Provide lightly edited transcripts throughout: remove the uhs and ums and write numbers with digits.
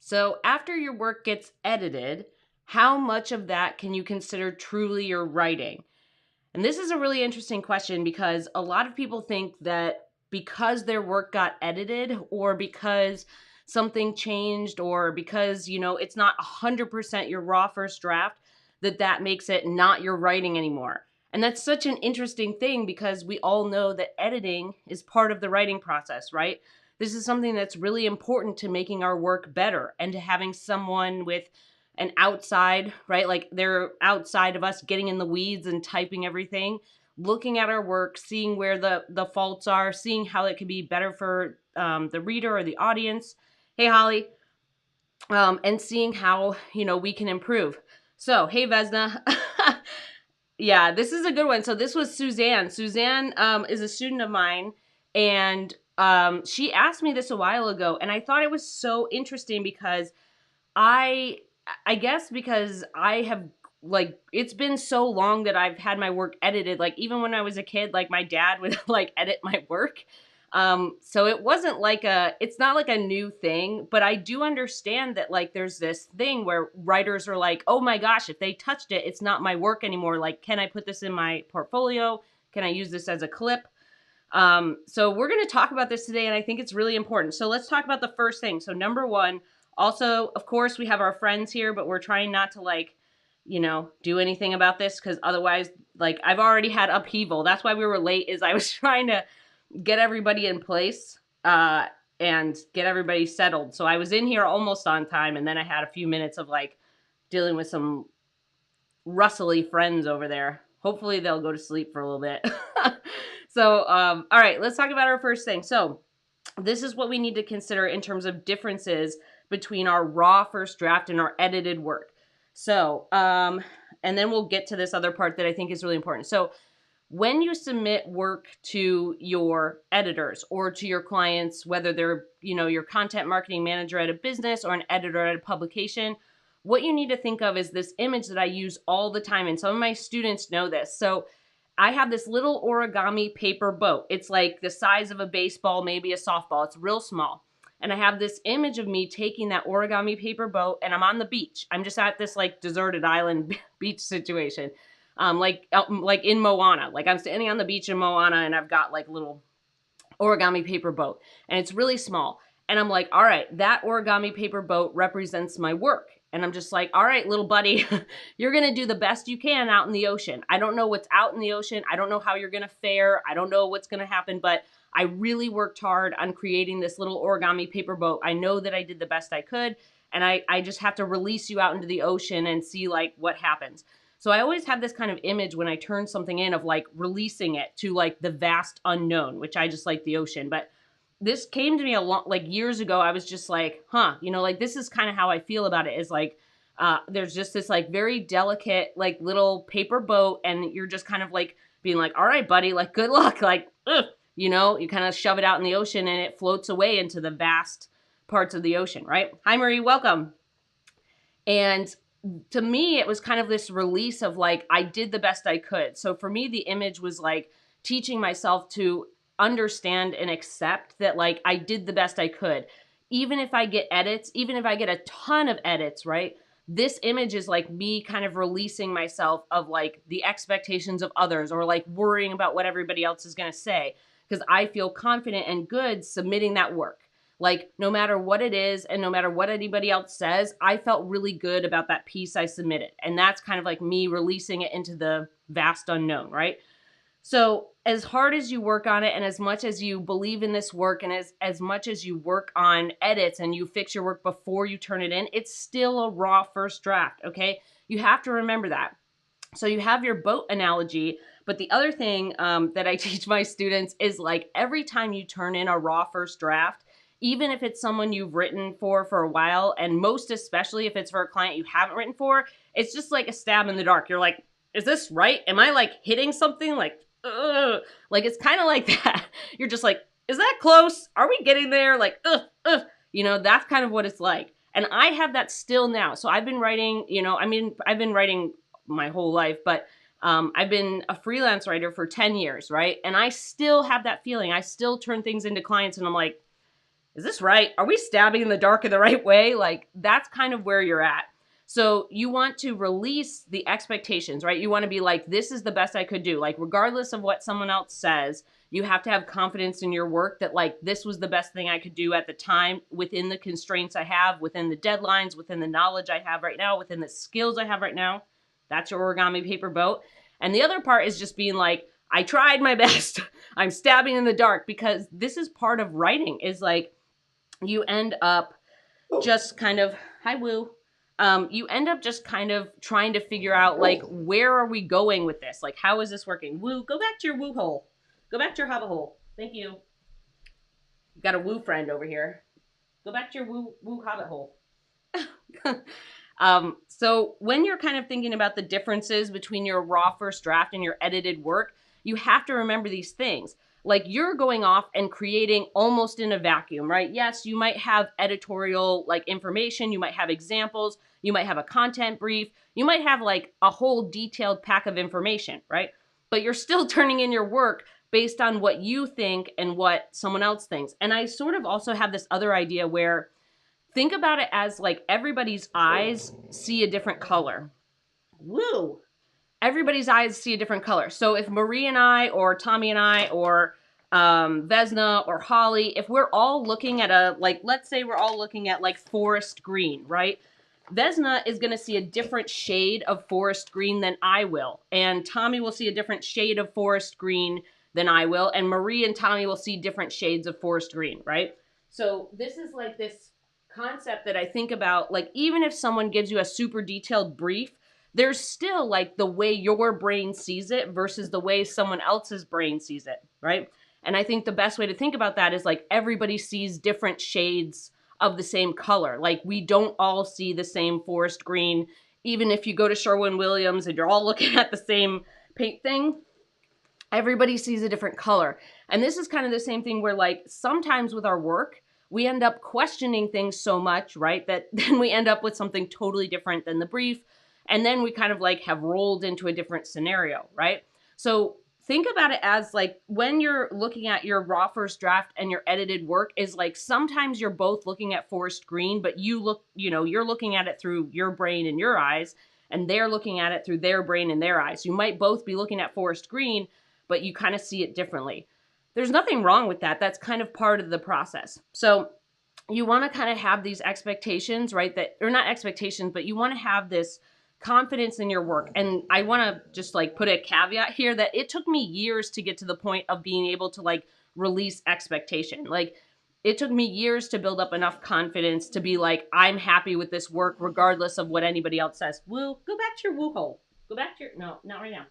So after your work gets edited, how much of that can you consider truly your writing? And this is a really interesting question because a lot of people think that because their work got edited or because something changed or because, it's not 100% your raw first draft, that makes it not your writing anymore. And that's such an interesting thing because we all know that editing is part of the writing process, right? This is something that's really important to making our work better and to having someone with an outside, right? Like they're outside of us getting in the weeds and typing everything, looking at our work, seeing where the faults are, seeing how it could be better for the reader or the audience. Hey, Holly. And seeing how, we can improve. So, hey, Vesna. Yeah, this is a good one. So this was Suzanne. Suzanne is a student of mine, and she asked me this a while ago, and I thought it was so interesting because I I guess because I have like it's been so long that I've had my work edited. Like even when I was a kid, like my dad would like edit my work. So it wasn't like it's not like a new thing, but I do understand that like there's this thing where writers are like, oh my gosh, if they touched it, it's not my work anymore. Like, can I put this in my portfolio? Can I use this as a clip? So we're going to talk about this today, and I think it's really important. So let's talk about the first thing. So number one, also, of course, we have our friends here, but we're trying not to like, do anything about this because otherwise, like I've already had upheaval. That's why we were late is I was trying to get everybody in place, and get everybody settled. So I was in here almost on time, and then I had a few minutes of like dealing with some rustly friends over there. Hopefully they'll go to sleep for a little bit. So, all right, let's talk about our first thing. So this is what we need to consider in terms of differences between our raw first draft and our edited work. So, and then we'll get to this other part that I think is really important. So when you submit work to your editors or to your clients, whether they're, your content marketing manager at a business or an editor at a publication, what you need to think of is this image that I use all the time. And some of my students know this. So I have this little origami paper boat. It's like the size of a baseball, maybe a softball. It's real small. And I have this image of me taking that origami paper boat and I'm on the beach. I'm just at this like deserted island beach situation. Like in Moana, like I'm standing on the beach in Moana and I've got like a little origami paper boat and it's really small. And I'm like, all right, that origami paper boat represents my work. And I'm just like, all right, little buddy, you're going to do the best you can out in the ocean. I don't know what's out in the ocean. I don't know how you're going to fare. I don't know what's going to happen, but I really worked hard on creating this little origami paper boat. I know that I did the best I could. And I just have to release you out into the ocean and see like what happens. So I always have this kind of image when I turn something in of like releasing it to like the vast unknown, which I just like the ocean. But this came to me a lot like years ago. I was just like, like this is kind of how I feel about it is like, there's just this like very delicate, like little paper boat. And you're just kind of like being like, all right, buddy, like good luck. Like, you kind of shove it out in the ocean and it floats away into the vast parts of the ocean. Right. Hi, Marie. Welcome. And to me, it was kind of this release of like, I did the best I could. So for me, the image was like teaching myself to understand and accept that like I did the best I could. Even if I get edits, even if I get a ton of edits, right? This image is like me kind of releasing myself of like the expectations of others or like worrying about what everybody else is going to say because I feel confident and good submitting that work. Like no matter what it is and no matter what anybody else says, I felt really good about that piece I submitted. And that's kind of like me releasing it into the vast unknown, right? So as hard as you work on it and as much as you believe in this work and as much as you work on edits and you fix your work before you turn it in, it's still a raw first draft, okay? You have to remember that. So you have your boat analogy, but the other thing that I teach my students is like every time you turn in a raw first draft, even if it's someone you've written for a while, and most especially if it's for a client you haven't written for, it's just like a stab in the dark. You're like, is this right? Am I like hitting something? Like, ugh. Like it's kind of like that. You're just like, is that close? Are we getting there? Like, that's kind of what it's like. And I have that still now. So I've been writing, I've been writing my whole life, but I've been a freelance writer for 10 years, right? And I still have that feeling. I still turn things into clients and I'm like, is this right? Are we stabbing in the dark in the right way? Like, that's kind of where you're at. So you want to release the expectations, right? You want to be like, this is the best I could do. Like, regardless of what someone else says, you have to have confidence in your work that, like, this was the best thing I could do at the time within the constraints I have, within the deadlines, within the knowledge I have right now, within the skills I have right now. That's your origami paper boat. And the other part is just being like, I tried my best. I'm stabbing in the dark, because this is part of writing, is like, you end up just kind of, hi Woo. You end up just kind of trying to figure out, like, where are we going with this? Like, how is this working? Woo, go back to your woo hole. Go back to your hobbit hole. Thank you. Got a woo friend over here. Go back to your woo hobbit hole. So when you're kind of thinking about the differences between your raw first draft and your edited work, you have to remember these things. Like, you're going off and creating almost in a vacuum, right? Yes, you might have editorial like information, you might have examples, you might have a content brief, you might have like a whole detailed pack of information, right? But you're still turning in your work based on what you think and what someone else thinks. And I sort of also have this other idea where, think about it as like, everybody's eyes see a different color. Woo! Everybody's eyes see a different color. So if Marie and I, or Tommy and I, or Vesna or Holly, if we're all looking at a, like, let's say we're all looking at like forest green, right? Vesna is going to see a different shade of forest green than I will. And Tommy will see a different shade of forest green than I will. And Marie and Tommy will see different shades of forest green, right? So this is like this concept that I think about, like, even if someone gives you a super detailed brief, there's still like the way your brain sees it versus the way someone else's brain sees it, right? And I think the best way to think about that is like, everybody sees different shades of the same color. Like, we don't all see the same forest green. Even if you go to Sherwin-Williams and you're all looking at the same paint thing, everybody sees a different color. And this is kind of the same thing where, like, sometimes with our work, we end up questioning things so much, right, that then we end up with something totally different than the brief. And then we kind of like have rolled into a different scenario, right? So think about it as like, when you're looking at your raw first draft and your edited work, is like, sometimes you're both looking at forest green, but you're looking at it through your brain and your eyes, and they're looking at it through their brain and their eyes. You might both be looking at forest green, but you kind of see it differently. There's nothing wrong with that. That's kind of part of the process. So you want to kind of have these expectations, right? That, or not expectations, but you want to have this confidence in your work. And I want to just like put a caveat here that it took me years to get to the point of being able to like release expectation. Like, it took me years to build up enough confidence to be like, I'm happy with this work regardless of what anybody else says. Woo, go back to your woo hole. Go back to your, no, not right now.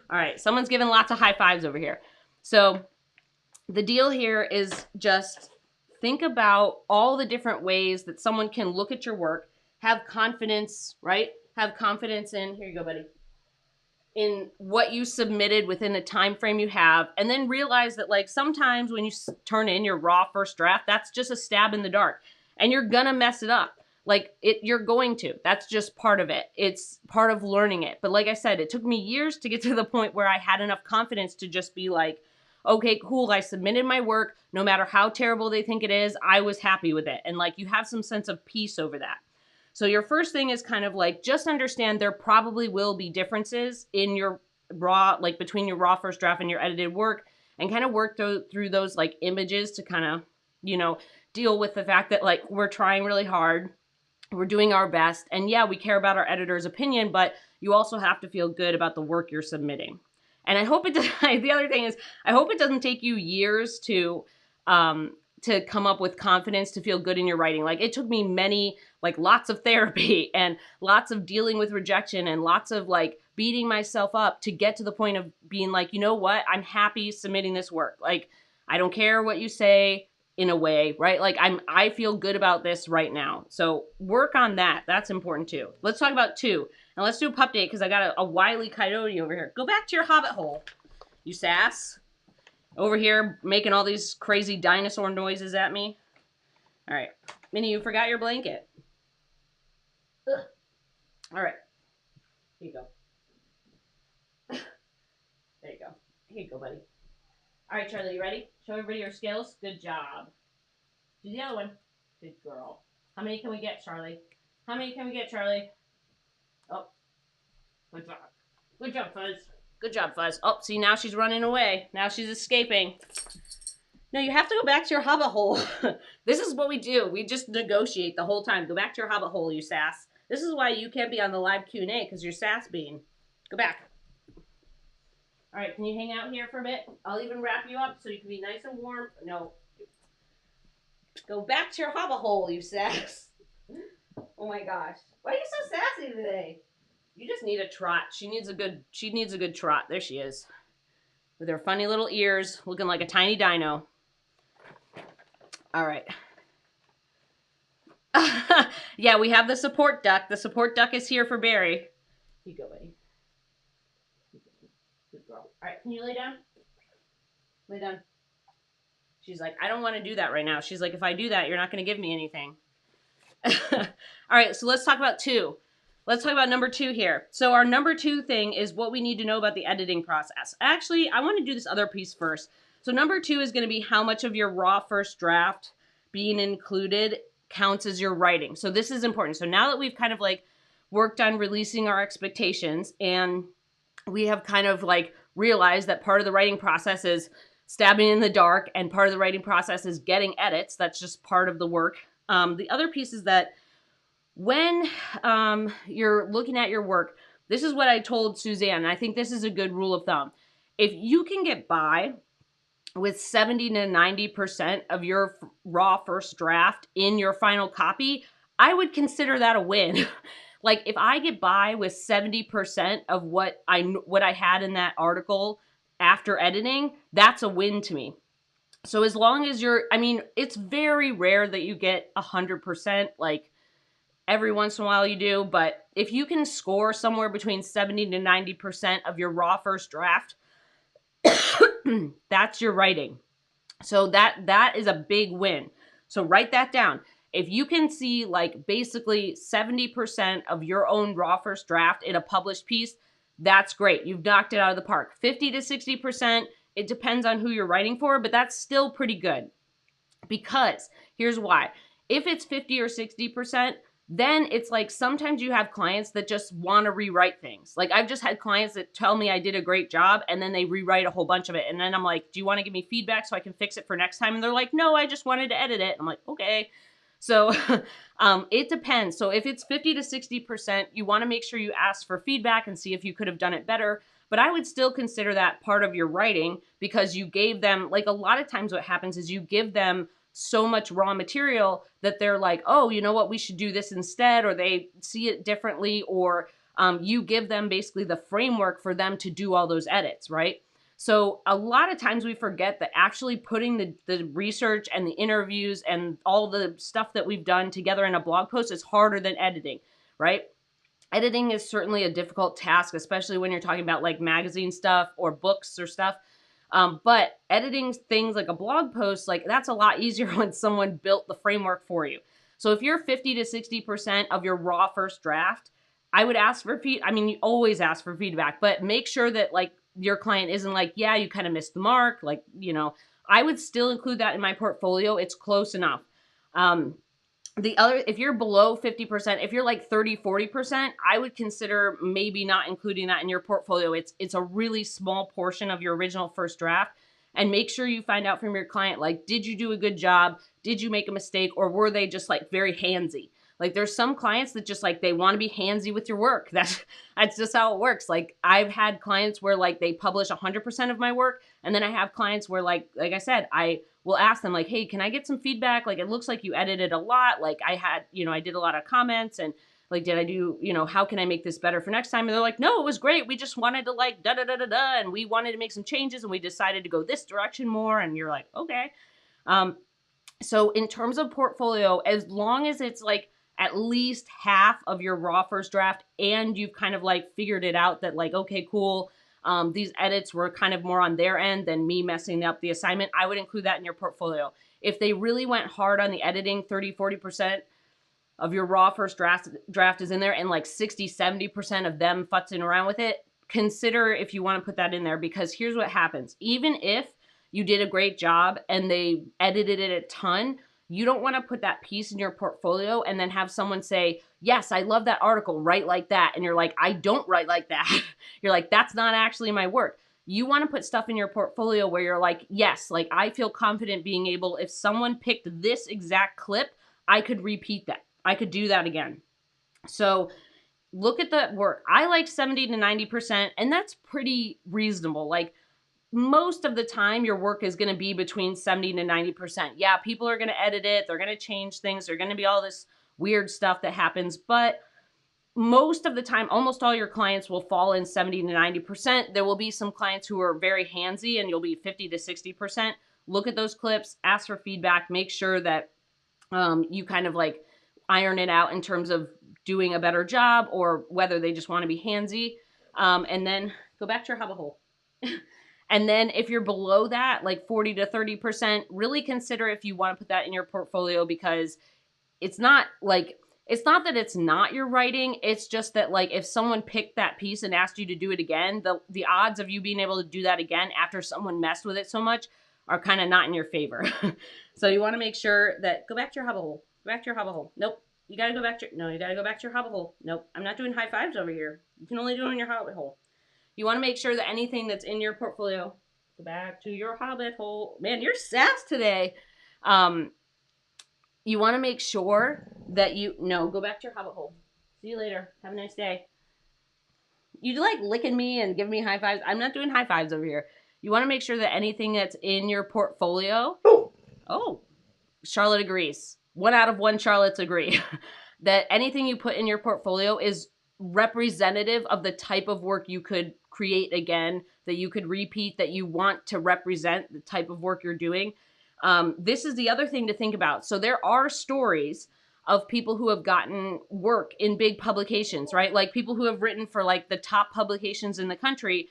All right, someone's giving lots of high fives over here. So the deal here is just think about all the different ways that someone can look at your work, have confidence, right? Have confidence in, here you go, buddy, in what you submitted within the time frame you have, and then realize that, like, sometimes when you turn in your raw first draft, that's just a stab in the dark, and you're gonna mess it up. Like, you're going to. That's just part of it. It's part of learning it. But like I said, it took me years to get to the point where I had enough confidence to just be like, okay, cool, I submitted my work. No matter how terrible they think it is, I was happy with it. And like, you have some sense of peace over that. So your first thing is kind of like, just understand there probably will be differences in your raw, like between your raw first draft and your edited work, and kind of work through those like images to kind of, deal with the fact that like, we're trying really hard. We're doing our best. And yeah, we care about our editor's opinion, but you also have to feel good about the work you're submitting. And I hope it does. The other thing is, I hope it doesn't take you years to come up with confidence to feel good in your writing. Like, it took me lots of therapy and lots of dealing with rejection and lots of like beating myself up to get to the point of being like, you know what? I'm happy submitting this work. Like, I don't care what you say, in a way, right? Like, I feel good about this right now. So work on that. That's important too. Let's talk about 2. Now let's do a pup date, because I got a wily coyote over here. Go back to your hobbit hole, you sass. Over here making all these crazy dinosaur noises at me. All right. Minnie, you forgot your blanket. Ugh. All right. Here you go. There you go. Here you go, buddy. All right, Charlie, you ready? Show everybody your skills. Good job. Do the other one. Good girl. How many can we get, Charlie? How many can we get, Charlie? Oh, good job. Good job, Fuzz. Good job, Fuzz. Oh, see, now she's running away. Now she's escaping. No, you have to go back to your hobbit hole. This is what we do. We just negotiate the whole time. Go back to your hobbit hole, you sass. This is why you can't be on the live Q&A, because you're sass bean. Go back. All right, can you hang out here for a bit? I'll even wrap you up so you can be nice and warm. No. Go back to your hobbit hole, you sass. Oh my gosh. Why are you so sassy today? You just need a trot. She needs a good trot. There she is. With her funny little ears, looking like a tiny dino. All right. Yeah, we have the support duck. The support duck is here for Barry. You go, buddy. Good girl. All right, can you lay down? Lay down. She's like, I don't want to do that right now. She's like, if I do that, you're not going to give me anything. All right, so let's talk about 2. Let's talk about number 2 here. So our number 2 thing is what we need to know about the editing process. Actually, I want to do this other piece first. So number 2 is going to be how much of your raw first draft being included counts as your writing. So this is important. So now that we've kind of like worked on releasing our expectations and we have kind of like realized that part of the writing process is stabbing in the dark and part of the writing process is getting edits. That's just part of the work. The other piece is that when you're looking at your work, this is what I told Suzanne, and I think this is a good rule of thumb. If you can get by with 70 to 90% of your raw first draft in your final copy, I would consider that a win. Like if I get by with 70% of what I had in that article after editing, that's a win to me. So as long as it's very rare that you get 100%, like every once in a while you do, but if you can score somewhere between 70 to 90% of your raw first draft, that's your writing. So that is a big win. So write that down. If you can see like basically 70% of your own raw first draft in a published piece, that's great. You've knocked it out of the park. 50 to 60%, it depends on who you're writing for, but that's still pretty good. Because here's why. If it's 50 or 60%, then it's like sometimes you have clients that just want to rewrite things. Like I've just had clients that tell me I did a great job and then they rewrite a whole bunch of it. And then I'm like, do you want to give me feedback so I can fix it for next time? And they're like, no, I just wanted to edit it. And I'm like, okay. So it depends. So if it's 50 to 60%, you want to make sure you ask for feedback and see if you could have done it better. But I would still consider that part of your writing because you gave them, like a lot of times what happens is you give them so much raw material that they're like, oh, you know what, we should do this instead, or they see it differently, or you give them basically the framework for them to do all those edits, right? So a lot of times we forget that actually putting the research and the interviews and all the stuff that we've done together in a blog post is harder than editing, right? Editing is certainly a difficult task, especially when you're talking about like magazine stuff or books or stuff. But editing things like a blog post, like that's a lot easier when someone built the framework for you. So if you're 50 to 60% of your raw first draft, I would ask for you always ask for feedback, but make sure that like your client isn't like, yeah, you kind of missed the mark. Like, I would still include that in my portfolio. It's close enough. If you're below 50%, if you're like 30, 40%, I would consider maybe not including that in your portfolio. It's a really small portion of your original first draft. And make sure you find out from your client, like, did you do a good job? Did you make a mistake? Or were they just like very handsy? Like there's some clients that just like, they want to be handsy with your work. That's just how it works. Like I've had clients where like they publish 100% of my work. And then I have clients where like I said, I will ask them like, hey, can I get some feedback? Like, it looks like you edited a lot. Like I did a lot of comments and like, did I do, how can I make this better for next time? And they're like, no, it was great. We just wanted to like da-da-da-da-da. And we wanted to make some changes and we decided to go this direction more. And you're like, okay. So in terms of portfolio, as long as it's like at least half of your raw first draft and you've kind of like figured it out that like, okay, cool. These edits were kind of more on their end than me messing up the assignment, I would include that in your portfolio. If they really went hard on the editing, 30, 40% of your raw first draft is in there and like 60, 70% of them futzing around with it, consider if you want to put that in there, because here's what happens. Even if you did a great job and they edited it a ton, you don't want to put that piece in your portfolio and then have someone say, yes, I love that article, write like that. And you're like, I don't write like that. You're like, that's not actually my work. You want to put stuff in your portfolio where you're like, yes, like I feel confident being able, if someone picked this exact clip, I could repeat that. I could do that again. So look at the work. I like 70 to 90%, and that's pretty reasonable. Like most of the time, your work is going to be between 70 to 90%. Yeah, people are going to edit it. They're going to change things. There's going to be all this weird stuff that happens. But most of the time, almost all your clients will fall in 70 to 90%. There will be some clients who are very handsy and you'll be 50 to 60%. Look at those clips, ask for feedback, make sure that you kind of like iron it out in terms of doing a better job or whether they just want to be handsy. And then go back to your hubba hole. And then if you're below that, like 40 to 30%, really consider if you want to put that in your portfolio, because it's not that it's not your writing. It's just that like if someone picked that piece and asked you to do it again, the odds of you being able to do that again after someone messed with it so much are kind of not in your favor. So you want to make sure that, go back to your hubba hole. Go back to your hubba hole. Nope. You got to go back to, no, you got to go back to your hubba hole. Nope. I'm not doing high fives over here. You can only do it in your hobbit hole. You want to make sure that anything that's in your portfolio, go back to your hobbit hole. Man, you're sass today. You want to make sure that go back to your hobbit hole. See you later. Have a nice day. You like licking me and giving me high fives. I'm not doing high fives over here. You want to make sure that anything that's in your portfolio. Oh, Charlotte agrees. 1 out of 1 Charlottes agree. That anything you put in your portfolio is representative of the type of work you could create again, that you could repeat, that you want to represent the type of work you're doing. This is the other thing to think about. So there are stories of people who have gotten work in big publications, right? Like people who have written for like the top publications in the country,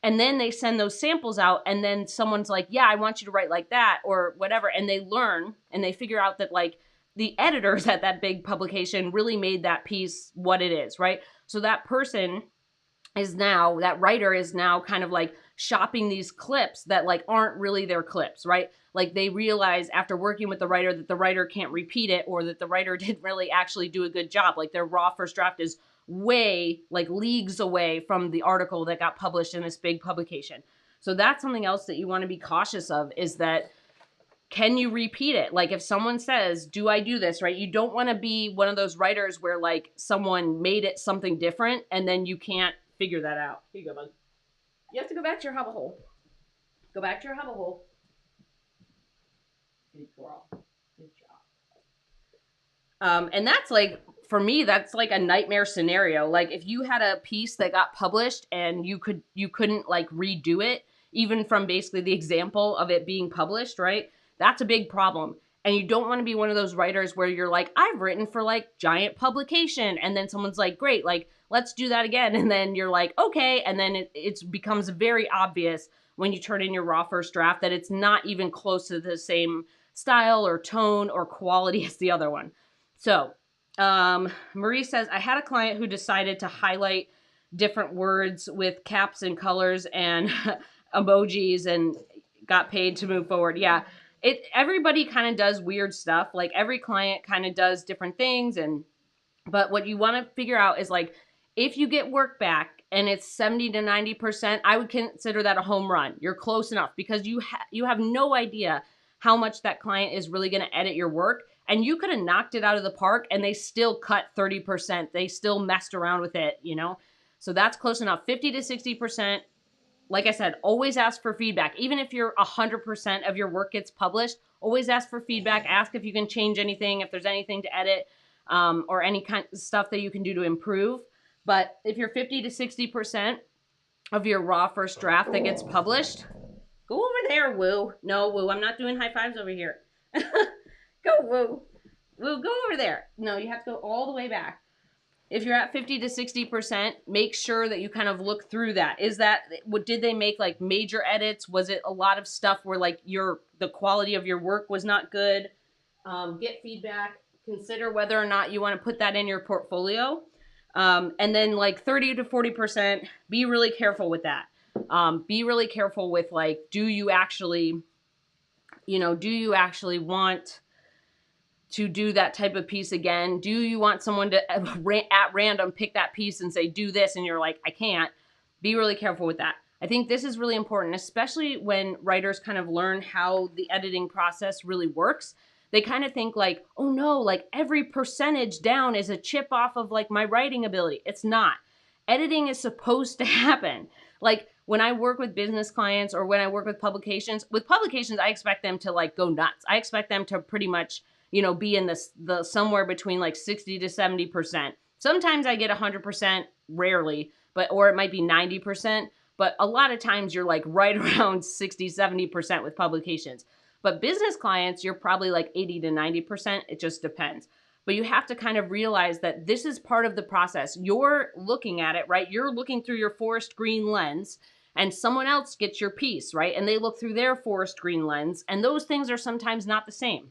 and then they send those samples out, and then someone's like, yeah, I want you to write like that or whatever. And they learn and they figure out that like the editors at that big publication really made that piece what it is, right? So that person is now, that writer is now kind of like shopping these clips that like aren't really their clips, right? Like they realize after working with the writer that the writer can't repeat it, or that the writer didn't really actually do a good job. Like their raw first draft is way, like leagues away from the article that got published in this big publication. So that's something else that you want to be cautious of, is that can you repeat it? Like if someone says, do I do this, right? You don't want to be one of those writers where like someone made it something different and then you can't figure that out. Here you go, bud. You have to go back to your hubba hole. Go back to your hubba hole. Good girl. Good job. And that's like, for me, that's like a nightmare scenario. Like if you had a piece that got published and you couldn't like redo it, even from basically the example of it being published, right? That's a big problem. And you don't want to be one of those writers where you're like, I've written for like giant publication. And then someone's like, great, like, let's do that again. And then you're like, okay. And then it becomes very obvious when you turn in your raw first draft that it's not even close to the same style or tone or quality as the other one. So Marie says, I had a client who decided to highlight different words with caps and colors and emojis and got paid to move forward. Yeah. Everybody kind of does weird stuff. Like every client kind of does different things. But what you want to figure out is like, if you get work back and it's 70 to 90%, I would consider that a home run. You're close enough, because you have no idea how much that client is really going to edit your work. And you could have knocked it out of the park and they still cut 30%. They still messed around with it, you know? So that's close enough. 50 to 60%. Like I said, always ask for feedback. Even if you're 100% of your work gets published, always ask for feedback. Ask if you can change anything, if there's anything to edit, or any kind of stuff that you can do to improve. But if you're 50 to 60% of your raw first draft that gets published, go over there, Woo. No, Woo, I'm not doing high fives over here. Go, Woo. Woo, go over there. No, you have to go all the way back. If you're at 50 to 60%, make sure that you kind of look through that. Did they make like major edits? Was it a lot of stuff where like the quality of your work was not good? Get feedback. Consider whether or not you want to put that in your portfolio. And then like 30 to 40%, be really careful with that. Be really careful with like, do you actually You know, do you actually want to do that type of piece again? Do you want someone to at random pick that piece and say, do this, and you're like, I can't? Be really careful with that. I think this is really important, especially when writers kind of learn how the editing process really works. They kind of think like, oh no, like every percentage down is a chip off of like my writing ability. It's not. Editing is supposed to happen. Like when I work with business clients or when I work with publications, I expect them to like go nuts. I expect them to pretty much, you know, be in the somewhere between like 60 to 70%. Sometimes I get 100%, rarely, or it might be 90%. But a lot of times you're like right around 60, 70% with publications. But business clients, you're probably like 80 to 90%. It just depends. But you have to kind of realize that this is part of the process. You're looking at it, right? You're looking through your forest green lens, and someone else gets your piece, right? And they look through their forest green lens, and those things are sometimes not the same.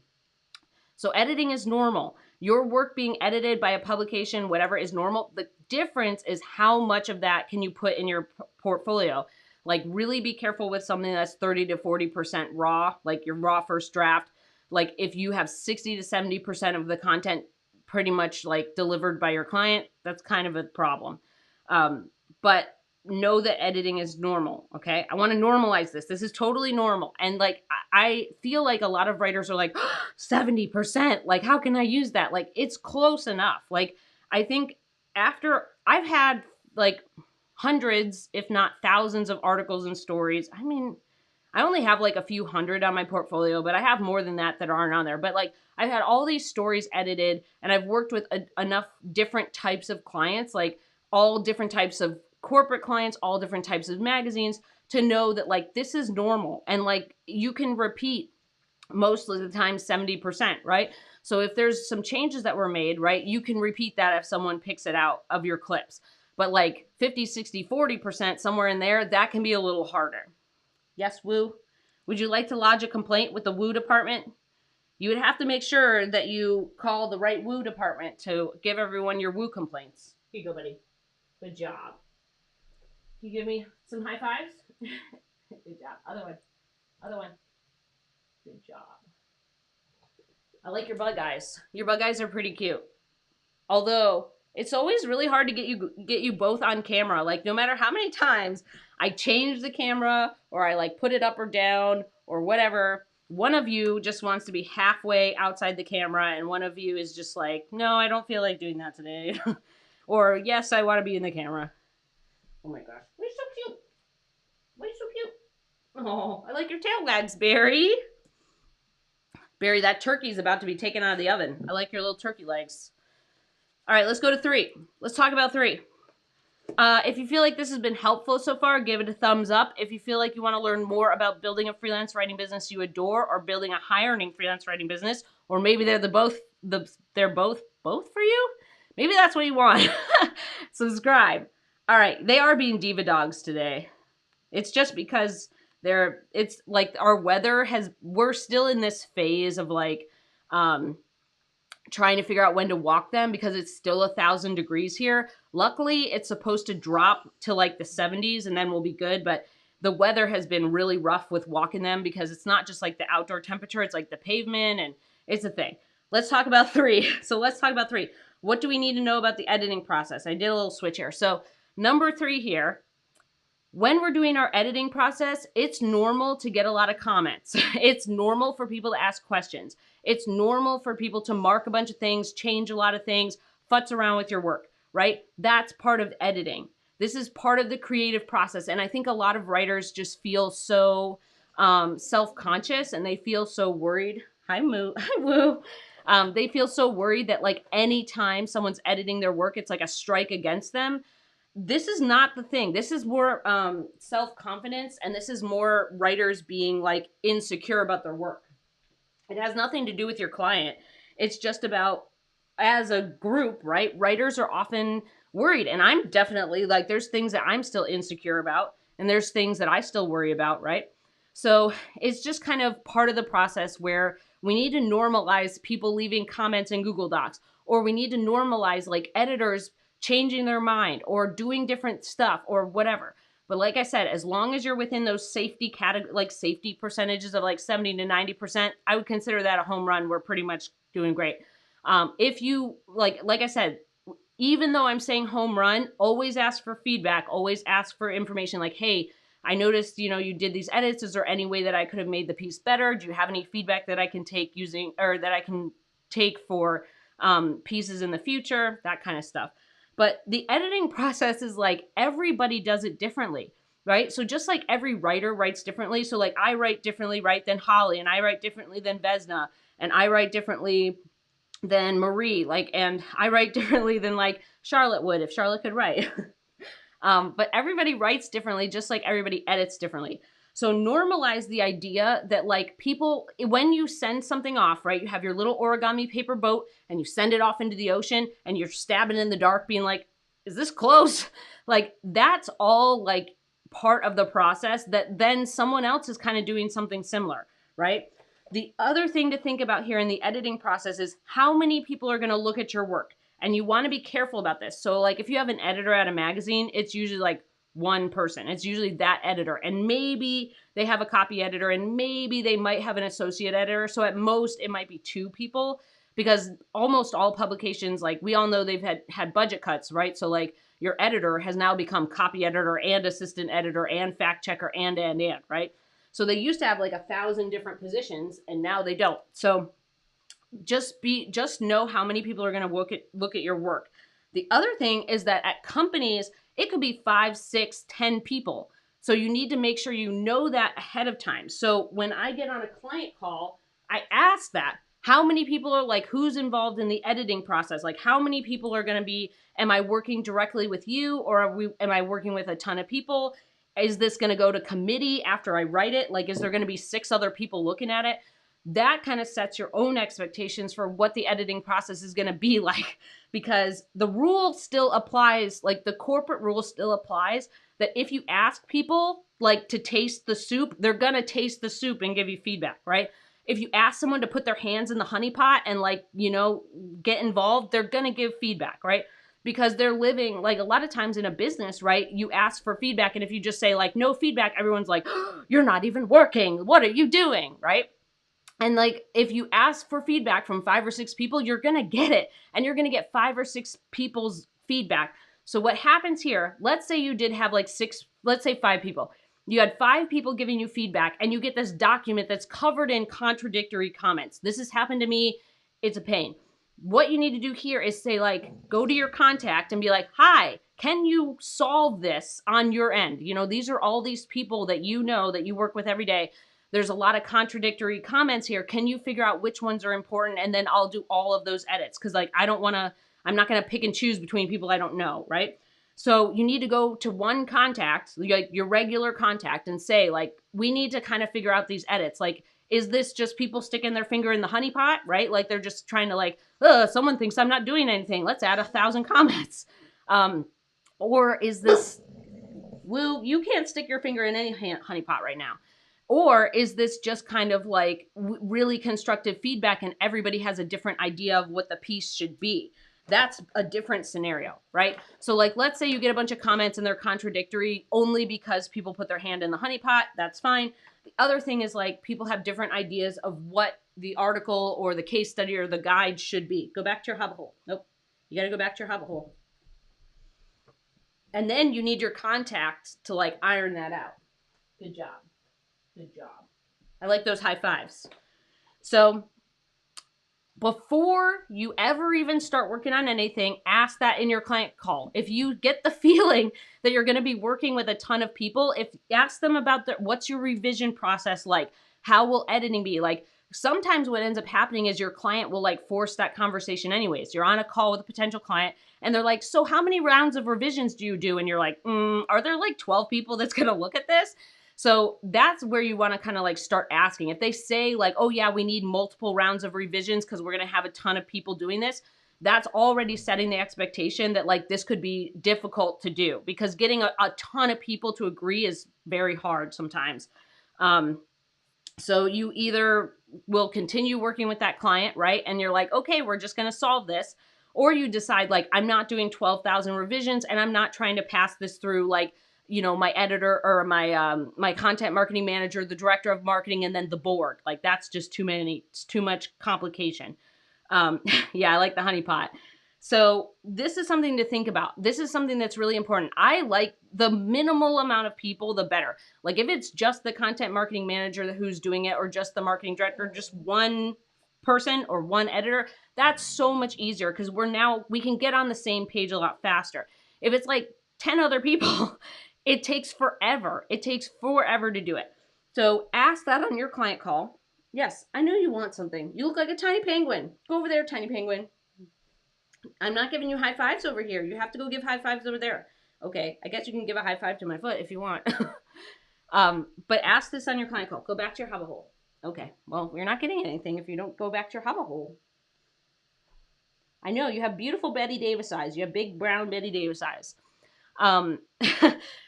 So editing is normal. Your work being edited by a publication, whatever, is normal. The difference is how much of that can you put in your portfolio. Like really be careful with something that's 30 to 40% raw, like your raw first draft. Like if you have 60 to 70% of the content pretty much like delivered by your client, that's kind of a problem. But know that editing is normal, okay? I want to normalize this. This is totally normal. And like, I feel like a lot of writers are like, 70%, like, how can I use that? Like, it's close enough. Like, I think after I've had like hundreds, if not thousands of articles and stories. I mean, I only have like a few hundred on my portfolio, but I have more than that aren't on there. But like, I've had all these stories edited, and I've worked with enough different types of clients, like all different types of corporate clients, all different types of magazines, to know that like this is normal, and like you can repeat most of the time 70%, right? So if there's some changes that were made, right, you can repeat that if someone picks it out of your clips. But like 50, 60, 40%, somewhere in there, that can be a little harder. Yes, Woo? Would you like to lodge a complaint with the Woo department? You would have to make sure that you call the right Woo department to give everyone your Woo complaints. Here you go, buddy. Good job. Can you give me some high fives? Good job. Other one. Other one. Good job. I like your bug eyes. Your bug eyes are pretty cute. Although it's always really hard to get you both on camera. Like no matter how many times I change the camera or I like put it up or down or whatever, one of you just wants to be halfway outside the camera and one of you is just like, no, I don't feel like doing that today. Or yes, I want to be in the camera. Oh my gosh. Why are you so cute? Why are you so cute? Oh, I like your tail wags, Barry. Barry, that turkey's about to be taken out of the oven. I like your little turkey legs. All right, let's go to 3. Let's talk about 3. If you feel like this has been helpful so far, give it a thumbs up. If you feel like you want to learn more about building a freelance writing business you adore, or building a high earning freelance writing business, or maybe they're both for you. Maybe that's what you want. Subscribe. All right, they are being diva dogs today. It's just because it's like our weather we're still in this phase of like, trying to figure out when to walk them because it's still 1,000 degrees here. Luckily, it's supposed to drop to like the 70s and then we'll be good. But the weather has been really rough with walking them because it's not just like the outdoor temperature, it's like the pavement, and it's a thing. Let's talk about 3. So let's talk about 3. What do we need to know about the editing process? I did a little switch here. So number 3 here, when we're doing our editing process, it's normal to get a lot of comments. It's normal for people to ask questions. It's normal for people to mark a bunch of things, change a lot of things, futz around with your work, right? That's part of editing. This is part of the creative process. And I think a lot of writers just feel so self-conscious, and they feel so worried. Hi, Moo. Hi, Woo. They feel so worried that like anytime someone's editing their work, it's like a strike against them. This is not the thing. This is more self-confidence, and this is more writers being like insecure about their work. It has nothing to do with your client. It's just about, as a group, right? Writers are often worried, and I'm definitely like, there's things that I'm still insecure about, and there's things that I still worry about, right? So it's just kind of part of the process where we need to normalize people leaving comments in Google Docs, or we need to normalize like editors changing their mind or doing different stuff or whatever. But like I said, as long as you're within those safety category, like safety percentages of like 70 to 90%, I would consider that a home run. We're pretty much doing great. If you like I said, even though I'm saying home run, always ask for feedback, always ask for information like, hey, I noticed, you did these edits. Is there any way that I could have made the piece better? Do you have any feedback that I can take that I can take for pieces in the future? That kind of stuff. But the editing process is like everybody does it differently, right? So just like every writer writes differently. So like I write differently, right, than Holly, and I write differently than Vesna, and I write differently than Marie, and I write differently than like Charlotte would if Charlotte could write. But everybody writes differently, just like everybody edits differently. So normalize the idea that like people, when you send something off, right, you have your little origami paper boat and you send it off into the ocean and you're stabbing in the dark being like, is this close? Like that's all like part of the process that then someone else is kind of doing something similar, right? The other thing to think about here in the editing process is how many people are going to look at your work. And you want to be careful about this. So like if you have an editor at a magazine, it's usually like one person. It's usually that editor. And maybe they have a copy editor and maybe they might have an associate editor. So at most it might be two people because almost all publications, like we all know they've had budget cuts, right? So like your editor has now become copy editor and assistant editor and fact checker and, right? So they used to have like 1,000 different positions and now they don't. So just know how many people are going to look at your work. The other thing is that at companies, it could be 5, 6, 10 people. So you need to make sure you know that ahead of time. So when I get on a client call, I ask that. How many people are like, who's involved in the editing process? Like how many people are going to be, am I working directly with you or am I working with a ton of people? Is this going to go to committee after I write it? Like, is there going to be 6 other people looking at it? That kind of sets your own expectations for what the editing process is going to be like, because the rule still applies, like the corporate rule still applies, that if you ask people like to taste the soup, they're going to taste the soup and give you feedback, right? If you ask someone to put their hands in the honey pot and like, get involved, they're going to give feedback, right? Because they're living, like a lot of times in a business, right? You ask for feedback. And if you just say like, no feedback, everyone's like, oh, you're not even working. What are you doing? Right? And like, if you ask for feedback from 5 or 6 people, you're going to get it. And you're going to get 5 or 6 people's feedback. So what happens here, let's say you did have like 5 people. You had 5 people giving you feedback and you get this document that's covered in contradictory comments. This has happened to me. It's a pain. What you need to do here is say like, go to your contact and be like, hi, can you solve this on your end? These are all these people that that you work with every day. There's a lot of contradictory comments here. Can you figure out which ones are important? And then I'll do all of those edits. Cause like, I'm not going to pick and choose between people I don't know. Right. So you need to go to one contact, like your regular contact, and say like, we need to kind of figure out these edits. Like, is this just people sticking their finger in the honey pot, right? Like they're just trying to like, someone thinks I'm not doing anything. Let's add 1,000 comments. Or is this, well, you can't stick your finger in any honey pot right now. Or is this just kind of like really constructive feedback and everybody has a different idea of what the piece should be? That's a different scenario, right? So like, let's say you get a bunch of comments and they're contradictory only because people put their hand in the honey pot. That's fine. The other thing is like people have different ideas of what the article or the case study or the guide should be. Go back to your hub hole. Nope. You got to go back to your hub hole. And then you need your contact to like iron that out. Good job. Good job. I like those high fives. So before you ever even start working on anything, ask that in your client call. If you get the feeling that you're going to be working with a ton of people, ask them about what's your revision process like? How will editing be? Like sometimes what ends up happening is your client will like force that conversation anyways. You're on a call with a potential client and they're like, so how many rounds of revisions do you do? And you're like, are there like 12 people that's going to look at this? So that's where you want to kind of like start asking. If they say like, oh yeah, we need multiple rounds of revisions because we're going to have a ton of people doing this, that's already setting the expectation that like this could be difficult to do because getting a ton of people to agree is very hard sometimes. So you either will continue working with that client, right? And you're like, okay, we're just going to solve this. Or you decide like, I'm not doing 12,000 revisions and I'm not trying to pass this through like, my editor or my content marketing manager, the director of marketing, and then the board. Like that's just too many. It's too much complication. Yeah, I like the honeypot. So this is something to think about. This is something that's really important. I like the minimal amount of people, the better. Like if it's just the content marketing manager who's doing it, or just the marketing director, just one person or one editor, that's so much easier because we can get on the same page a lot faster. If it's like 10 other people, it takes forever. It takes forever to do it. So ask that on your client call. Yes, I know you want something. You look like a tiny penguin. Go over there, tiny penguin. I'm not giving you high fives over here. You have to go give high fives over there. Okay, I guess you can give a high five to my foot if you want. But ask this on your client call. Go back to your hover hole. Okay, well, you're not getting anything if you don't go back to your hover hole. I know, you have beautiful Betty Davis eyes. You have big brown Betty Davis eyes.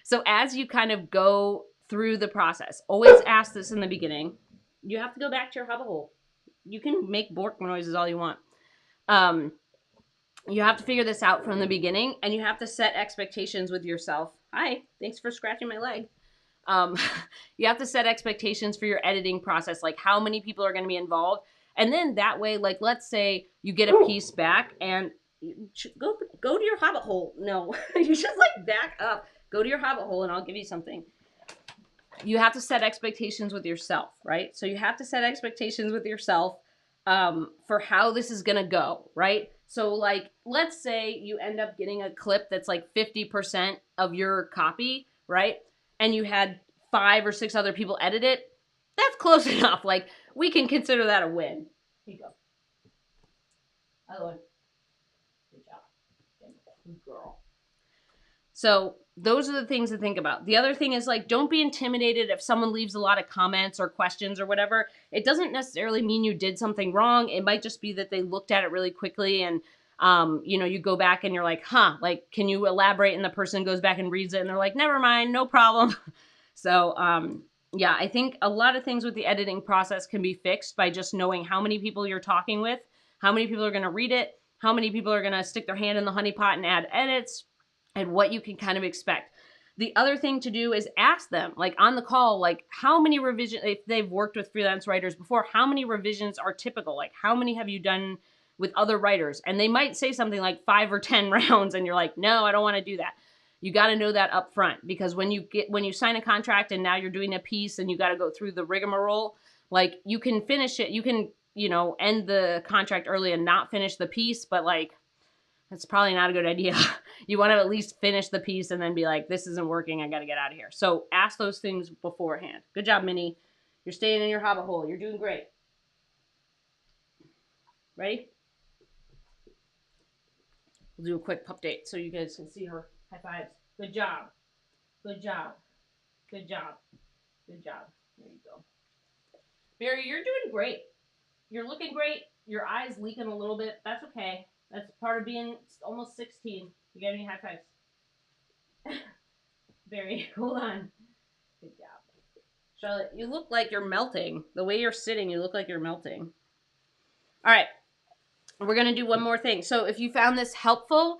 So as you kind of go through the process, always ask this in the beginning. You have to go back to your hover hole. You can make bork noises all you want. You have to figure this out from the beginning, and you have to set expectations with yourself. Hi, thanks for scratching my leg. You have to set expectations for your editing process, like how many people are going to be involved. And then that way, like, let's say you get a piece back and go to your hobbit hole. No, you should like back up, go to your hobbit hole, and I'll give you something. You have to set expectations with yourself, right? So you have to set expectations with yourself for how this is going to go, right? So like, let's say you end up getting a clip that's like 50% of your copy, right? And you had 5 or 6 other people edit it. That's close enough. Like, we can consider that a win. Here you go. Other one. Good job. Good girl. So those are the things to think about. The other thing is, like, don't be intimidated if someone leaves a lot of comments or questions or whatever. It doesn't necessarily mean you did something wrong. It might just be that they looked at it really quickly and, you go back and you're like, like, can you elaborate? And the person goes back and reads it and they're like, never mind, no problem. So, yeah, I think a lot of things with the editing process can be fixed by just knowing how many people you're talking with, how many people are going to read it, how many people are going to stick their hand in the honeypot and add edits, and what you can kind of expect. The other thing to do is ask them, like on the call, like how many revisions, if they've worked with freelance writers before, how many revisions are typical? Like how many have you done with other writers? And they might say something like 5 or 10 rounds and you're like, no, I don't want to do that. You got to know that up front, because when you sign a contract and now you're doing a piece and you got to go through the rigmarole, like you can finish it. You can, end the contract early and not finish the piece, but like, that's probably not a good idea. You want to at least finish the piece and then be like, this isn't working. I got to get out of here. So ask those things beforehand. Good job, Minnie. You're staying in your hobbit hole. You're doing great. Ready? We'll do a quick update so you guys can see her. High fives. Good job. Good job. Good job. Good job. There you go. Barry, you're doing great. You're looking great. Your eye's leaking a little bit. That's okay. That's part of being almost 16. You got any high fives? Barry, hold on. Good job. Charlotte, you look like you're melting. The way you're sitting, you look like you're melting. All right. We're going to do one more thing. So if you found this helpful,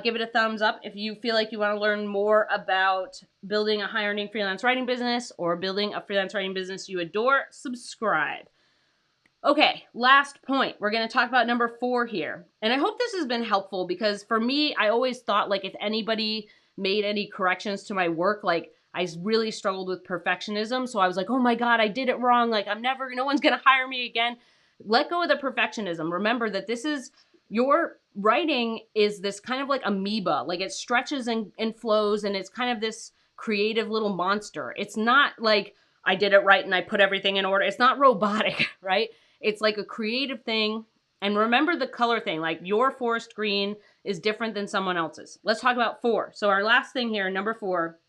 give it a thumbs up. If you feel like you want to learn more about building a high-earning freelance writing business or building a freelance writing business you adore, subscribe. Okay, last point. We're going to talk about number 4 here. And I hope this has been helpful, because for me, I always thought like if anybody made any corrections to my work, like I really struggled with perfectionism. So I was like, oh my God, I did it wrong. Like no one's going to hire me again. Let go of the perfectionism. Remember that your writing is this kind of like amoeba. Like it stretches and flows, and it's kind of this creative little monster. It's not like I did it right and I put everything in order. It's not robotic, right? It's like a creative thing. And remember the color thing, like your forest green is different than someone else's. Let's talk about 4. So our last thing here, number 4,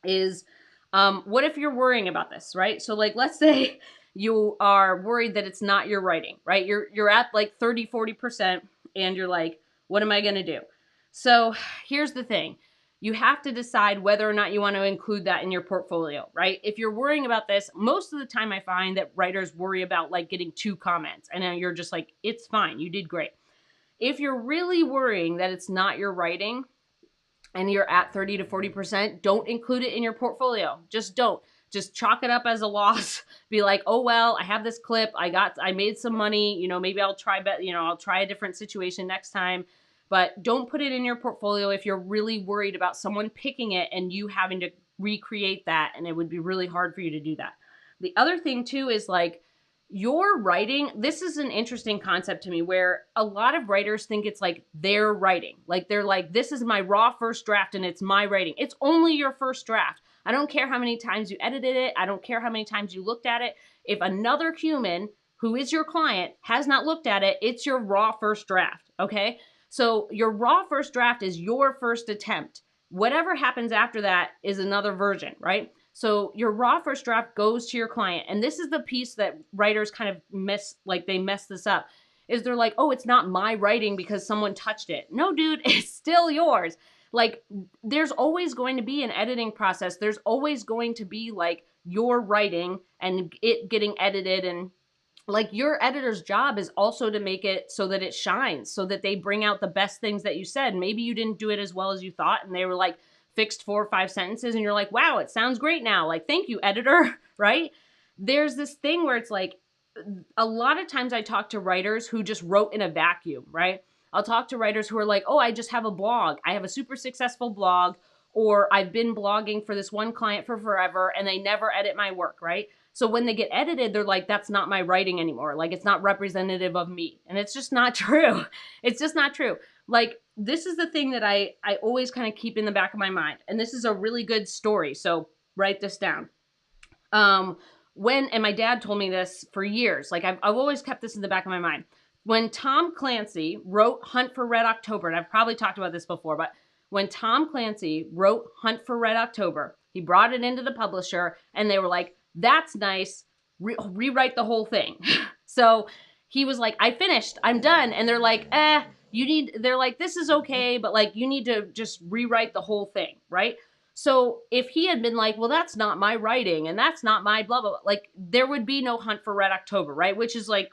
is what if you're worrying about this, right? So like, let's say you are worried that it's not your writing, right? You're at like 30, 40% and you're like, what am I going to do? So here's the thing. You have to decide whether or not you want to include that in your portfolio, right? If you're worrying about this, most of the time I find that writers worry about like getting 2 comments, and then you're just like, it's fine, you did great. If you're really worrying that it's not your writing, and you're at 30 to 40%, don't include it in your portfolio. Just don't. Just chalk it up as a loss. Be like, oh well, I have this clip. I made some money. Maybe I'll I'll try a different situation next time. But don't put it in your portfolio if you're really worried about someone picking it and you having to recreate that, and it would be really hard for you to do that. The other thing too is like, your writing, this is an interesting concept to me, where a lot of writers think it's like their writing. Like they're like, this is my raw first draft and it's my writing. It's only your first draft. I don't care how many times you edited it. I don't care how many times you looked at it. If another human who is your client has not looked at it, it's your raw first draft. Okay. So your raw first draft is your first attempt. Whatever happens after that is another version, right? So your raw first draft goes to your client. And this is the piece that writers kind of they mess this up. Is they're like, oh, it's not my writing because someone touched it. No, dude, it's still yours. Like, there's always going to be an editing process. There's always going to be like your writing and it getting edited, and like your editor's job is also to make it so that it shines, so that they bring out the best things that you said. Maybe you didn't do it as well as you thought, and they were like fixed 4 or 5 sentences, and you're like, wow, it sounds great now. Like, thank you, editor, right? There's this thing where it's like, a lot of times I talk to writers who just wrote in a vacuum, right? I'll talk to writers who are like, oh, I just have a blog. I have a super successful blog, or I've been blogging for this one client for forever, and they never edit my work, right? So when they get edited, they're like, that's not my writing anymore. Like, it's not representative of me. And it's just not true. It's just not true. Like, this is the thing that I always kind of keep in the back of my mind. And this is a really good story. So write this down. And my dad told me this for years. Like, I've always kept this in the back of my mind. When Tom Clancy wrote Hunt for Red October, and I've probably talked about this before, but when Tom Clancy wrote Hunt for Red October, he brought it into the publisher, and they were like, that's nice, rewrite the whole thing. So he was like, I finished, I'm done. And they're like, they're like, this is okay, but like, you need to just rewrite the whole thing, right? So if he had been like, well, that's not my writing, and that's not my blah, blah, blah, like, there would be no Hunt for Red October, right? Which is like,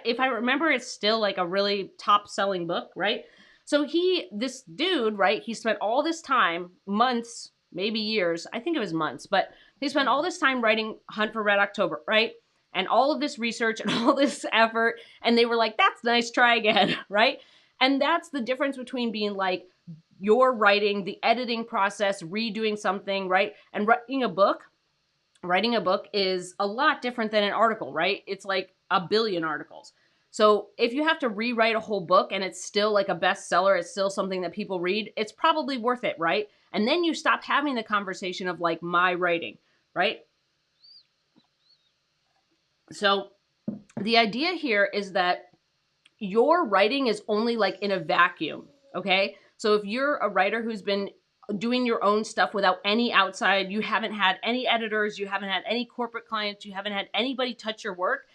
if I remember, it's still like a really top selling book, right? So this dude, right, he spent all this time, months, maybe years, I think it was months, but he spent all this time writing Hunt for Red October, right? And all of this research and all this effort, and they were like, that's nice, try again, right? And that's the difference between being like, you're writing, the editing process, redoing something, right? And writing a book is a lot different than an article, right? It's like a billion articles. So if you have to rewrite a whole book and it's still like a bestseller, it's still something that people read, it's probably worth it, right? And then you stop having the conversation of like my writing, right? So the idea here is that your writing is only like in a vacuum, okay? So if you're a writer who's been doing your own stuff without any outside, you haven't had any editors, you haven't had any corporate clients, you haven't had anybody touch your work,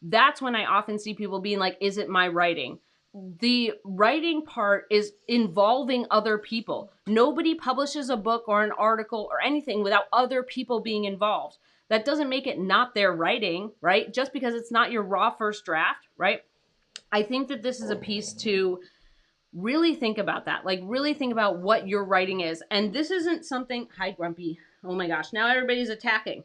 that's when I often see people being like, is it my writing? The writing part is involving other people. Nobody publishes a book or an article or anything without other people being involved. That doesn't make it not their writing, right? Just because it's not your raw first draft, right? I think that this is a piece to really think about that. Like, really think about what your writing is. And this isn't something, hi, Grumpy. Oh my gosh, now everybody's attacking.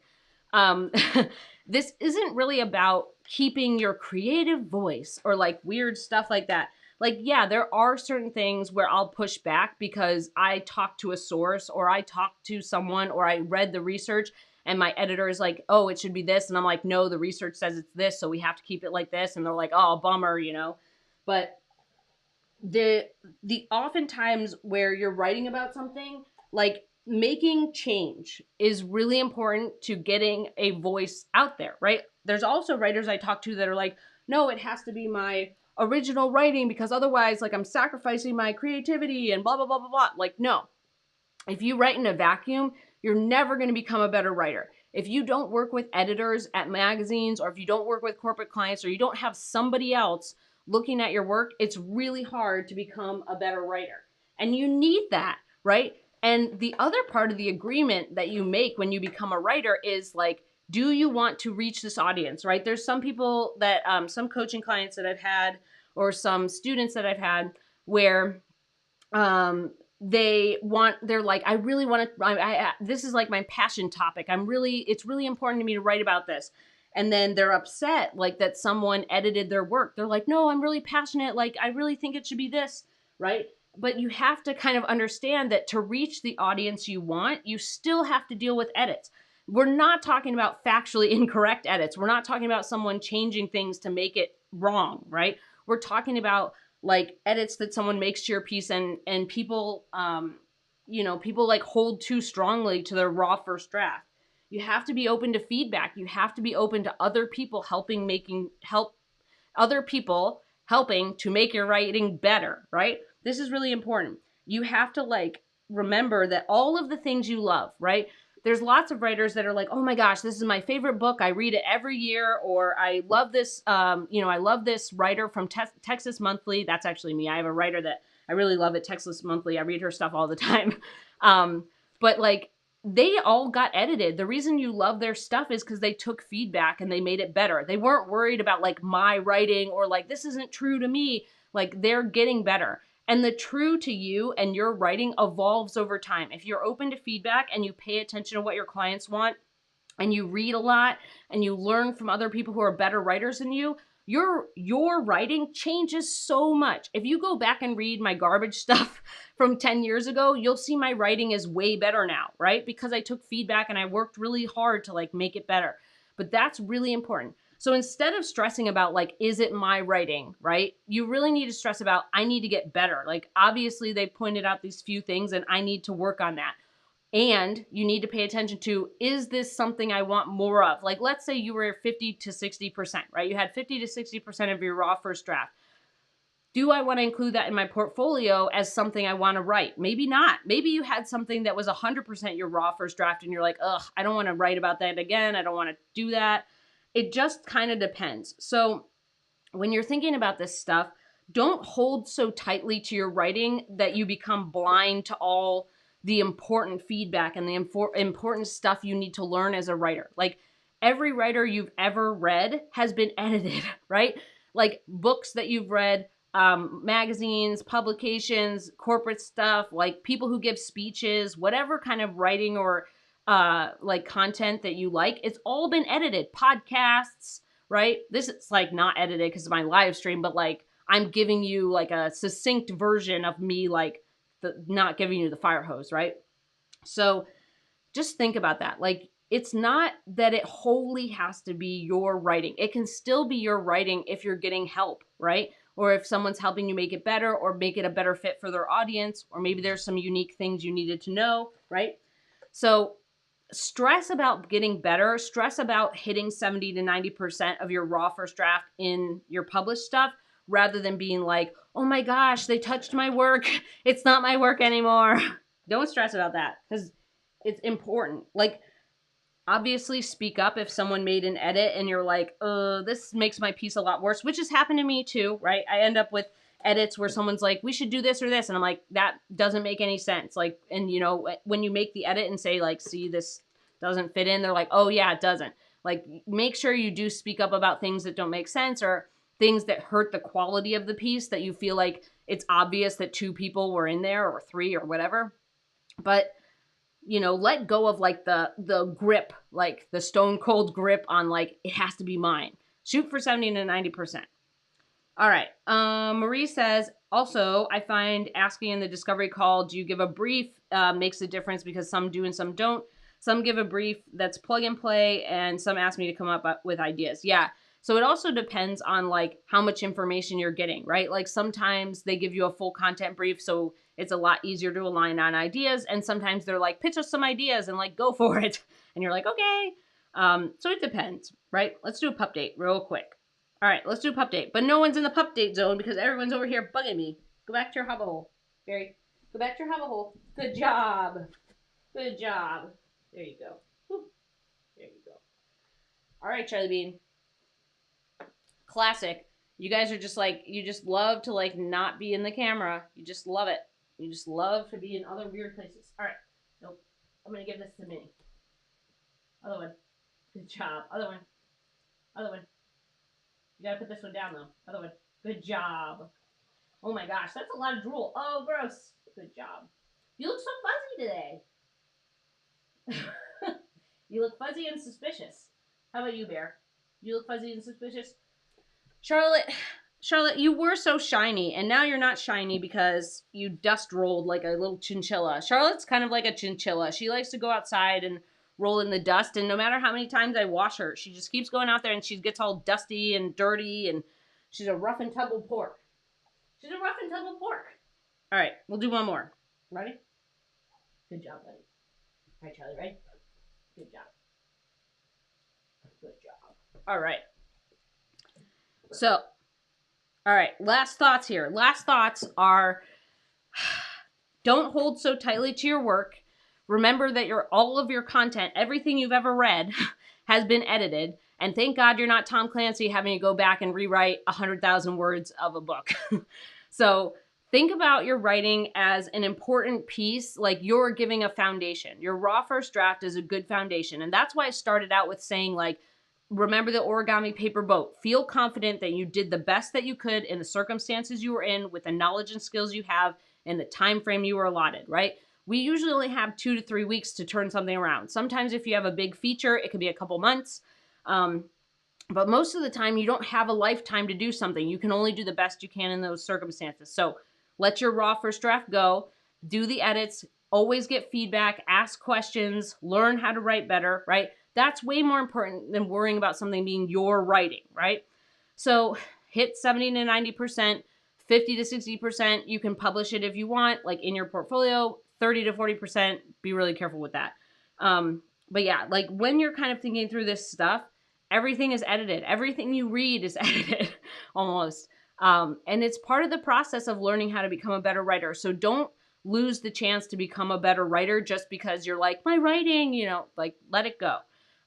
This isn't really about keeping your creative voice or like weird stuff like that. Like, yeah, there are certain things where I'll push back because I talked to a source, or I talked to someone, or I read the research and my editor is like, oh, it should be this. And I'm like, no, the research says it's this, so we have to keep it like this. And they're like, oh, bummer, you know. But the oftentimes where you're writing about something, like, making change is really important to getting a voice out there, right? There's also writers I talk to that are like, no, it has to be my original writing because otherwise, like, I'm sacrificing my creativity and blah, blah, blah, blah, blah. Like, no. If you write in a vacuum, you're never going to become a better writer. If you don't work with editors at magazines, or if you don't work with corporate clients, or you don't have somebody else looking at your work, it's really hard to become a better writer. And you need that, right? And the other part of the agreement that you make when you become a writer is like, do you want to reach this audience, right? There's some people that, some coaching clients that I've had, or some students that I've had, where they're like, I really want to, this is like my passion topic. It's really important to me to write about this. And then they're upset, like that someone edited their work. They're like, no, I'm really passionate. Like, I really think it should be this, right? But you have to kind of understand that to reach the audience you want, you still have to deal with edits. We're not talking about factually incorrect edits. We're not talking about someone changing things to make it wrong, right? We're talking about like edits that someone makes to your piece, and people people like hold too strongly to their raw first draft. You have to be open to feedback. You have to be open to other people help other people helping to make your writing better, right? This is really important. You have to like remember that all of the things you love, right? There's lots of writers that are like, oh my gosh, this is my favorite book. I read it every year. Or I love this, I love this writer from Texas Monthly. That's actually me. I have a writer that I really love at Texas Monthly. I read her stuff all the time. But like, they all got edited. The reason you love their stuff is because they took feedback and they made it better. They weren't worried about like my writing or like, this isn't true to me. Like, they're getting better. And the true to you and your writing evolves over time. If you're open to feedback and you pay attention to what your clients want and you read a lot and you learn from other people who are better writers than you, your writing changes so much. If you go back and read my garbage stuff from 10 years ago, you'll see my writing is way better now, right? Because I took feedback and I worked really hard to like make it better. But that's really important. So instead of stressing about like, is it my writing, right? You really need to stress about, I need to get better. Like, obviously they pointed out these few things and I need to work on that. And you need to pay attention to, is this something I want more of? Like, let's say you were 50 to 60%, right? You had 50 to 60% of your raw first draft. Do I want to include that in my portfolio as something I want to write? Maybe not. Maybe you had something that was 100% your raw first draft and you're like, ugh, I don't want to write about that again. I don't want to do that. It just kind of depends. So when you're thinking about this stuff, don't hold so tightly to your writing that you become blind to all the important feedback and the important stuff you need to learn as a writer. Like, every writer you've ever read has been edited, right? Like, books that you've read, magazines, publications, corporate stuff, like people who give speeches, whatever kind of writing or like content that you like, it's all been edited. Podcasts, right? This is like not edited because of my live stream, but like I'm giving you like a succinct version of me, like not giving you the fire hose, right? So just think about that. Like, it's not that it wholly has to be your writing. It can still be your writing if you're getting help, right? Or if someone's helping you make it better or make it a better fit for their audience, or maybe there's some unique things you needed to know, right? So stress about getting better, stress about hitting 70 to 90% of your raw first draft in your published stuff, rather than being like, oh my gosh, they touched my work. It's not my work anymore. Don't stress about that, because it's important. Like, obviously speak up if someone made an edit and you're like, this makes my piece a lot worse, which has happened to me too, right? I end up with edits where someone's like, we should do this or this. And I'm like, that doesn't make any sense. Like, and when you make the edit and say like, see, this doesn't fit in, they're like, oh yeah, it doesn't. Like, make sure you do speak up about things that don't make sense or things that hurt the quality of the piece, that you feel like it's obvious that 2 people were in there or 3 or whatever. But let go of like the grip, like the stone cold grip on like, it has to be mine. Shoot for 70 to 90%. All right. Marie says, also, I find asking in the discovery call, do you give a brief, makes a difference, because some do and some don't. Some give a brief that's plug and play, and some ask me to come up with ideas. Yeah. So it also depends on like how much information you're getting, right? Like, sometimes they give you a full content brief, so it's a lot easier to align on ideas. And sometimes they're like, pitch us some ideas and like, go for it. And you're like, okay. So it depends, right? Let's do a pup date real quick. All right, let's do a pup date. But no one's in the pup date zone because everyone's over here bugging me. Go back to your hubba hole. Barry, go back to your hubba hole. Good job. Good job. There you go. Whew. There you go. All right, Charlie Bean. Classic. You guys are just like, you just love to like not be in the camera. You just love it. You just love to be in other weird places. All right. Nope. I'm going to give this to Minnie. Other one. Good job. Other one. Other one. You gotta put this one down, though. Other one. Good job. Oh my gosh, that's a lot of drool. Oh, gross. Good job. You look so fuzzy today. You look fuzzy and suspicious. How about you, Bear? You look fuzzy and suspicious. Charlotte, you were so shiny, and now you're not shiny because you dust rolled like a little chinchilla. Charlotte's kind of like a chinchilla. She likes to go outside and roll in the dust, and no matter how many times I wash her, she just keeps going out there and she gets all dusty and dirty, and she's a rough and tumble pork. She's a rough and tumble pork. All right, we'll do one more. Ready? Good job, buddy. All right, Charlie, ready? Good job. Good job. All right. So, all right, last thoughts here. Last thoughts are, don't hold so tightly to your work. Remember that all of your content, everything you've ever read, has been edited. And thank God you're not Tom Clancy having to go back and rewrite 100,000 words of a book. So think about your writing as an important piece, like you're giving a foundation. Your raw first draft is a good foundation. And that's why I started out with saying, like, remember the origami paper boat. Feel confident that you did the best that you could in the circumstances you were in, with the knowledge and skills you have, and the time frame you were allotted, right? We usually only have 2 to 3 weeks to turn something around. Sometimes if you have a big feature, it could be a couple months. But most of the time, you don't have a lifetime to do something. You can only do the best you can in those circumstances. So let your raw first draft go. Do the edits. Always get feedback. Ask questions. Learn how to write better, right? That's way more important than worrying about something being your writing, right? So hit 70 to 90%, 50 to 60%. You can publish it if you want, like in your portfolio. 30 to 40%. Be really careful with that. But yeah, like when you're kind of thinking through this stuff, everything is edited. Everything you read is edited almost. And it's part of the process of learning how to become a better writer. So don't lose the chance to become a better writer just because you're like, my writing, like let it go.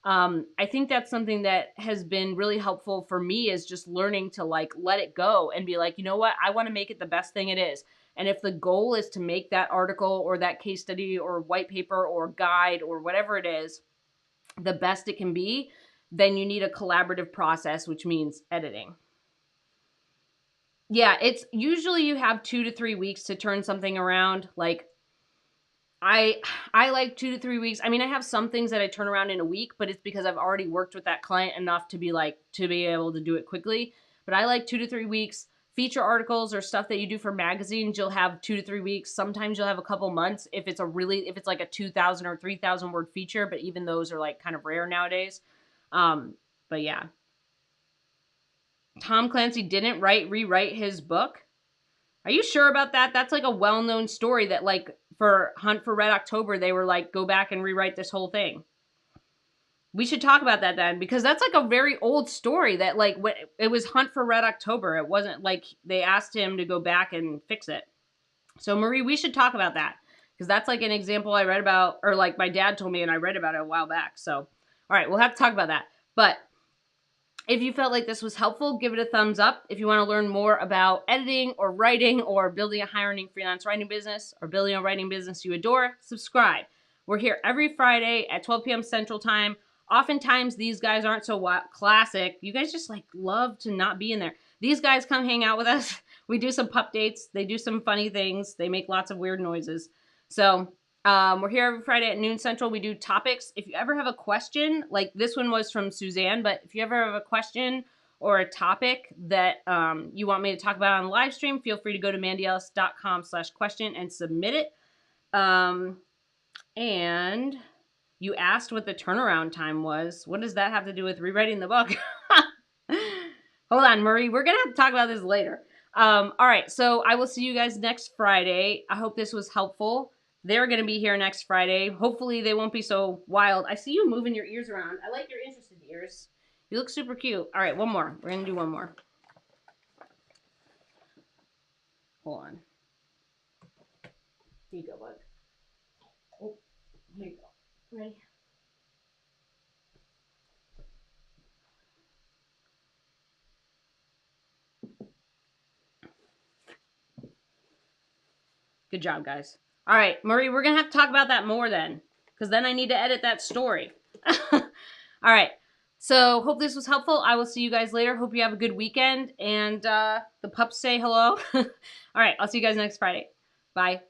I think that's something that has been really helpful for me, is just learning to like let it go and be like, you know what? I want to make it the best thing it is. And if the goal is to make that article or that case study or white paper or guide or whatever it is the best it can be, then you need a collaborative process, which means editing. Yeah, it's usually you have 2 to 3 weeks to turn something around. Like I like 2 to 3 weeks. I mean, I have some things that I turn around in a week, but it's because I've already worked with that client enough to be able to do it quickly. But I like 2 to 3 weeks. Feature articles or stuff that you do for magazines, you'll have 2 to 3 weeks. Sometimes you'll have a couple months if it's like a 2,000 or 3,000 word feature, but even those are like kind of rare nowadays. But yeah. Tom Clancy didn't rewrite his book. Are you sure about that? That's like a well-known story that like for Hunt for Red October, they were like, go back and rewrite this whole thing. We should talk about that then, because that's like a very old story that like it was Hunt for Red October. It wasn't like they asked him to go back and fix it. So Marie, we should talk about that, because that's like an example I read about, or like my dad told me and I read about it a while back. So, all right, we'll have to talk about that. But if you felt like this was helpful, give it a thumbs up. If you want to learn more about editing or writing or building a high-earning freelance writing business or building a writing business you adore, subscribe. We're here every Friday at 12 p.m. Central Time. Oftentimes, these guys aren't so classic. You guys just like love to not be in there. These guys come hang out with us. We do some pup dates. They do some funny things. They make lots of weird noises. So we're here every Friday at noon Central. We do topics. If you ever have a question, like this one was from Suzanne, but if you ever have a question or a topic that you want me to talk about on the live stream, feel free to go to mandyellis.com/question and submit it. And you asked what the turnaround time was. What does that have to do with rewriting the book? Hold on, Marie. We're going to have to talk about this later. All right. So I will see you guys next Friday. I hope this was helpful. They're going to be here next Friday. Hopefully they won't be so wild. I see you moving your ears around. I like your interested ears. You look super cute. All right, one more. We're going to do one more. Hold on. Here you go, bud. Oh, here you go. Ready? Good job, guys. All right, Marie, we're going to have to talk about that more then, because then I need to edit that story. All right. So hope this was helpful. I will see you guys later. Hope you have a good weekend. And the pups say hello. All right. I'll see you guys next Friday. Bye.